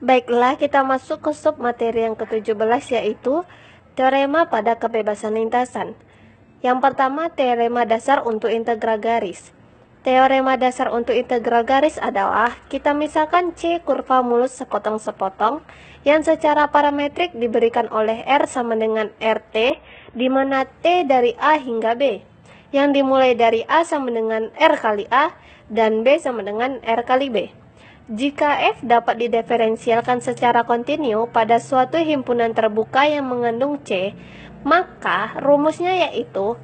Baiklah, kita masuk ke sub materi yang ke-17, yaitu teorema pada kebebasan lintasan. Yang pertama, teorema dasar untuk integral garis. Teorema dasar untuk integral garis adalah kita misalkan C kurva mulus sepotong-sepotong yang secara parametrik diberikan oleh R sama dengan RT, di mana T dari A hingga B, yang dimulai dari A sama dengan R kali A dan B sama dengan R kali B. Jika F dapat didiferensialkan secara kontinu pada suatu himpunan terbuka yang mengandung C, maka rumusnya yaitu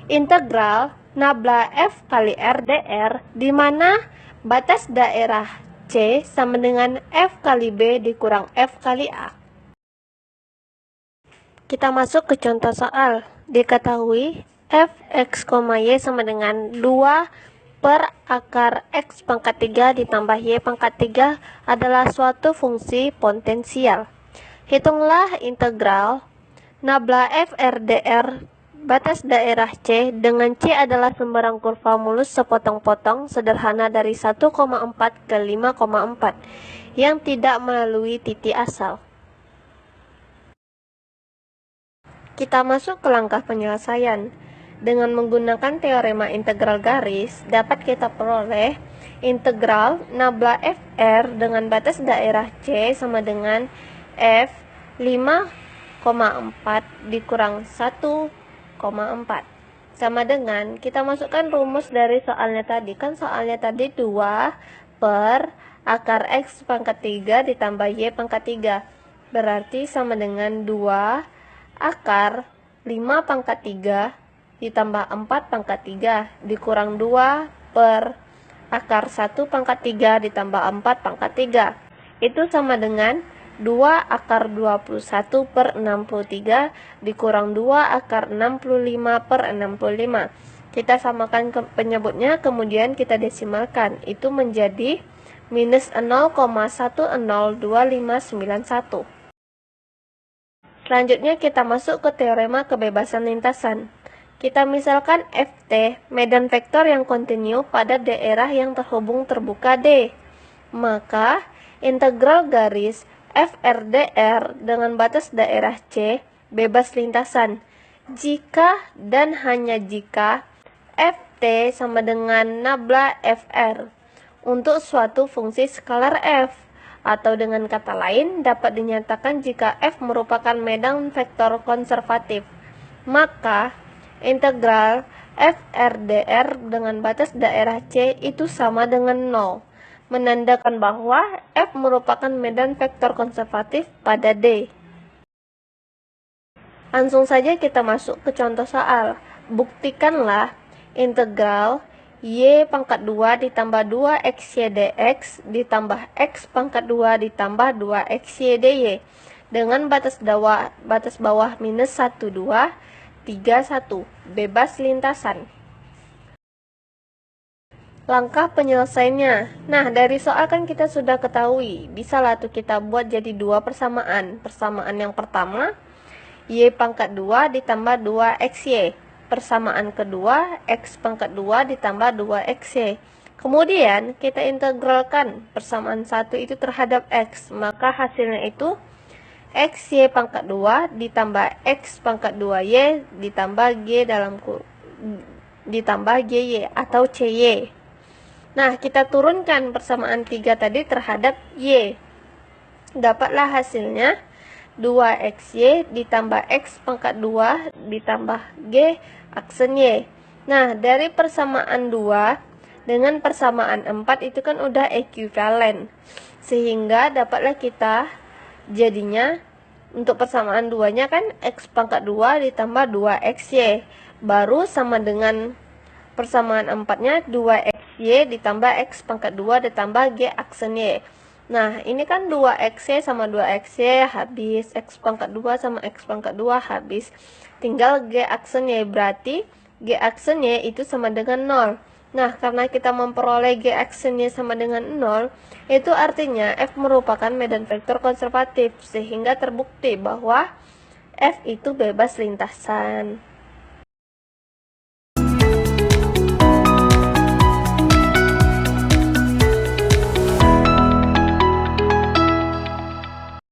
integral nabla F kali R dr, di mana batas daerah C sama dengan F kali B dikurang F kali A. Kita masuk ke contoh soal. Diketahui f x, y sama dengan 2 per akar x pangkat 3 ditambah y pangkat 3 adalah suatu fungsi potensial. Hitunglah integral nabla f r dr batas daerah C dengan C adalah sembarang kurva mulus sepotong-potong sederhana dari 1,4 ke 5,4 yang tidak melalui titik asal. Kita masuk ke langkah penyelesaian. Dengan menggunakan teorema integral garis, dapat kita peroleh integral nabla fr dengan batas daerah C sama dengan f 5,4 dikurang 1,4 sama dengan, kita masukkan rumus dari soalnya tadi. Kan soalnya tadi 2 per akar x pangkat 3 ditambah y pangkat 3. Berarti sama dengan 2 akar 5 pangkat 3 ditambah 4 pangkat 3 dikurang 2 per akar 1 pangkat 3 ditambah 4 pangkat 3. Itu sama dengan 2 akar 21 per 63 dikurang 2 akar 65 per 65. Kita samakan penyebutnya, kemudian kita desimalkan. Itu menjadi minus 0,102591. Selanjutnya kita masuk ke teorema kebebasan lintasan. Kita misalkan FT, medan vektor yang kontinu pada daerah yang terhubung terbuka D. Maka, integral garis FRDR dengan batas daerah C bebas lintasan. Jika dan hanya jika FT sama dengan nabla FR untuk suatu fungsi skalar F. Atau dengan kata lain, dapat dinyatakan jika F merupakan medan vektor konservatif, maka integral FRDR dengan batas daerah C itu sama dengan 0, menandakan bahwa F merupakan medan vektor konservatif pada D. Langsung saja kita masuk ke contoh soal. Buktikanlah integral y pangkat 2 ditambah 2xy dx ditambah x pangkat 2 ditambah 2xy dy dengan batas bawah minus 1, 2, 3, 1 bebas lintasan. Langkah penyelesaiannya. Nah, dari soal kan kita sudah ketahui, bisa lah tuh kita buat jadi dua persamaan. Persamaan yang pertama, y pangkat 2 ditambah 2xy. Persamaan kedua, x pangkat 2 ditambah 2xy. Kemudian kita integralkan persamaan 1 itu terhadap x, maka hasilnya itu xy pangkat 2 ditambah x pangkat 2y ditambah ditambah gy atau cy. Nah, kita turunkan persamaan 3 tadi terhadap y. Dapatlah hasilnya 2xy ditambah x pangkat 2 ditambah g aksen y. Nah, dari persamaan 2 dengan persamaan 4 itu kan udah ekuivalen. Sehingga dapatlah kita jadinya untuk persamaan 2-nya kan x pangkat 2 ditambah 2xy. Baru sama dengan persamaan 4-nya 2xy ditambah x pangkat 2 ditambah g aksen y. Nah, ini kan 2xy sama 2xy habis, x pangkat 2 sama x pangkat 2 habis. Tinggal g aksen y, berarti g aksen y itu sama dengan 0. Nah, karena kita memperoleh g aksen y sama dengan 0, itu artinya f merupakan medan vektor konservatif, sehingga terbukti bahwa f itu bebas lintasan.